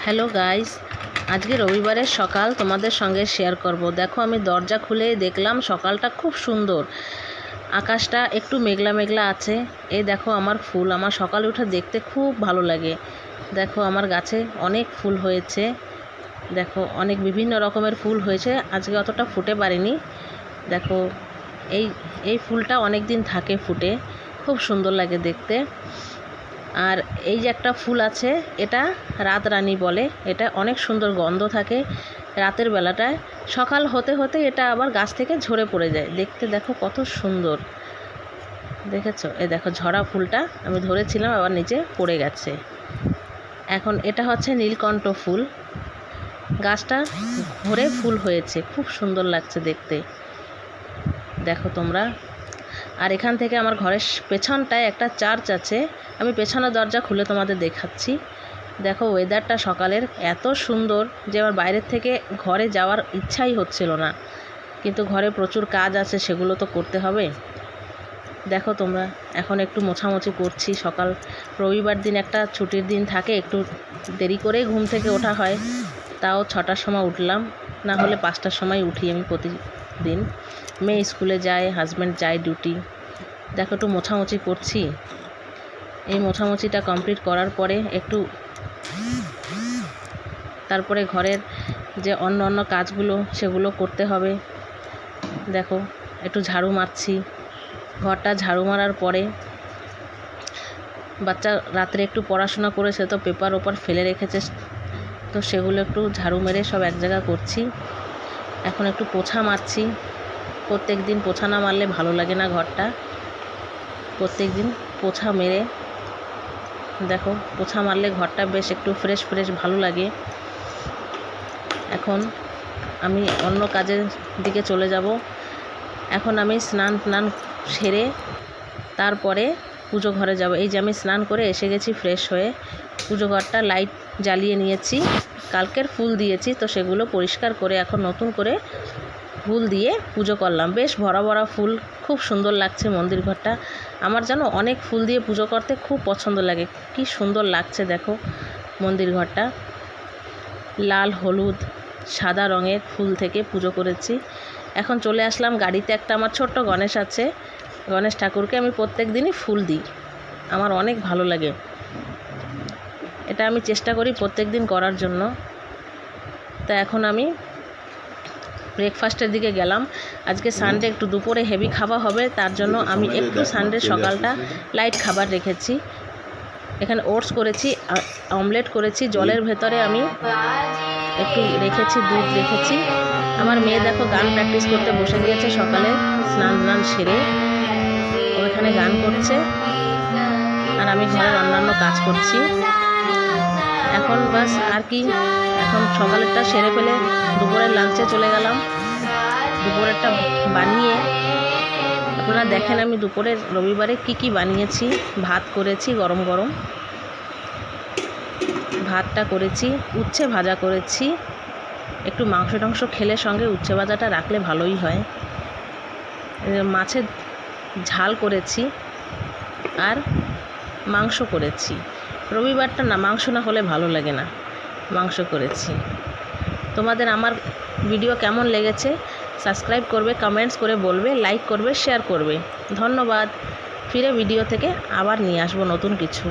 Hello guys, আজকে রবিবারের সকাল তোমাদের সঙ্গে শেয়ার করব। দেখো আমি দরজা খুলে দেখলাম সকালটা খুব সুন্দর, আকাশটা একটু মেঘলা মেঘলা আছে। এই দেখো আমার ফুল, আমার সকালে উঠে দেখতে খুব ভালো লাগে। দেখো আমার গাছে অনেক ফুল হয়েছে, দেখো অনেক বিভিন্ন রকমের ফুল হয়েছে। আজকে অতটা ফুটে পারিনি। দেখো এই এই ফুলটা অনেক দিন থাকে ফুটে, খুব সুন্দর লাগে দেখতে। আর এই যে একটা ফুল আছে, এটা রাতরানী বলে। এটা অনেক সুন্দর গন্ধ থাকে রাতের বেলাটায়। সকাল হতে হতে এটা আবার গাছ থেকে ঝরে পড়ে যায়। দেখতে দেখো কত সুন্দর, দেখেছো? এই দেখো ঝরা ফুলটা আমি ধরেছিলাম, আবার নিচে পড়ে গেছে। এখন এটা হচ্ছে নীলকণ্ঠ ফুল, গাছটা ভরে ফুল হয়েছে, খুব সুন্দর লাগছে দেখতে, দেখো তোমরা। আর এখান থেকে আমার ঘরের পেছনটায় একটা চার্চ আছে, আমি পেছনের দরজা খুলে তোমাদের দেখাচ্ছি। দেখো ওয়েদারটা সকালের এত সুন্দর যে আমার বাইরের থেকে ঘরে যাওয়ার ইচ্ছাই হচ্ছিল না, কিন্তু ঘরে প্রচুর কাজ আছে, সেগুলো তো করতে হবে। দেখো তোমরা, এখন একটু মোছামুছি করছি। সকাল রবিবার দিন একটা ছুটির দিন থাকে, একটু দেরি করেই ঘুম থেকে ওঠা হয়। তাও 6টার সময় উঠলাম, না হলে 5টার সময় উঠি আমি প্রতিদিন। মেয়ে স্কুলে যায়, হাজব্যান্ড যায় ডিউটি। দেখো একটু মোছামুছি করছি। এই মোছামুছিটা কমপ্লিট করার পরে একটু তারপরে ঘরের যে অন্য অন্য কাজগুলো সেগুলো করতে হবে। দেখো একটু ঝাড়ু মারছি। ঘরটা ঝাড়ু মারার পরে বাচ্চা রাত্রে একটু পড়াশোনা করেছে, তো পেপার ওপার ফেলে রেখেছে, তো সেগুলো একটু ঝাড়ু মেরে সব এক জায়গা করছি। এখন একটু পোছা মারছি। প্রত্যেক দিন পোছা না মারলে ভালো লাগে না ঘরটা। প্রত্যেক দিন পোছা মেরে, দেখো পোছা মারলে ঘরটা বেশ একটু ফ্রেশ ফ্রেশ ভালো লাগে। এখন আমি অন্য কাজের দিকে চলে যাব। এখন আমি স্নান সেরে তারপরে পুজো ঘরে যাব। এই যে আমি স্নান করে এসে গেছি ফ্রেশ হয়ে। পুজো ঘরটা লাইট জ্বালিয়ে নিয়েছি, কালকের ফুল দিয়েছি, তো সেগুলো পরিষ্কার করে এখন নতুন করে ফুল দিয়ে পুজো করলাম। বেশ ভরা ভরা ফুল, খুব সুন্দর লাগছে মন্দির ঘরটা। আমার যেন অনেক ফুল দিয়ে পুজো করতে খুব পছন্দ লাগে। কি সুন্দর লাগছে দেখো মন্দির ঘরটা। লাল, হলুদ, সাদা রঙের ফুল থেকে পুজো করেছি। এখন চলে আসলাম গাড়িতে। একটা আমার ছোট্ট গণেশ আছে, গণেশ ঠাকুরকে আমি প্রত্যেক দিনই ফুল দিই, আমার অনেক ভালো লাগে। এটা আমি চেষ্টা করি প্রত্যেক দিন করার জন্য। তা এখন আমি ব্রেকফাস্টের দিকে গেলাম। আজকে সানডে, একটু দুপুরে হেভি খাওয়া হবে, তার জন্য আমি একটু সানডে সকালটা লাইট খাবার রেখেছি। এখানে ওটস করেছি, অমলেট করেছি, জলের ভেতরে আমি একটু রেখেছি, দুধ রেখেছি। আমার মেয়ে দেখো গান প্র্যাকটিস করতে বসে গিয়েছে সকালে স্নান সেরে, ও এখানে গান করছে, আর আমি ঘরের অন্যান্য কাজ করছি। এখন বাস আর কি, এখন সকালেরটা সেরে ফেলে দুপুরের লাঞ্চে চলে গেলাম। দুপুরেরটা বানিয়ে আপনারা দেখেন আমি দুপুরের রবিবারে কি বানিয়েছি। ভাত করেছি, গরম গরম ভাতটা করেছি, উচ্ছে ভাজা করেছি। একটু মাংস খেলে সঙ্গে উচ্ছে ভাজাটা রাখলে ভালোই হয়। মাছের ঝাল করেছি আর মাংস করেছি। রবিবারটা না মাংস না হলে ভালো লাগে না, মাংস করেছি। তোমাদের আমার ভিডিও কেমন লেগেছে সাবস্ক্রাইব করবে, কমেন্টস করে বলবে, লাইক করবে, শেয়ার করবে। ধন্যবাদ। ফিরে ভিডিও থেকে আবার নিয়ে আসবো নতুন কিছু।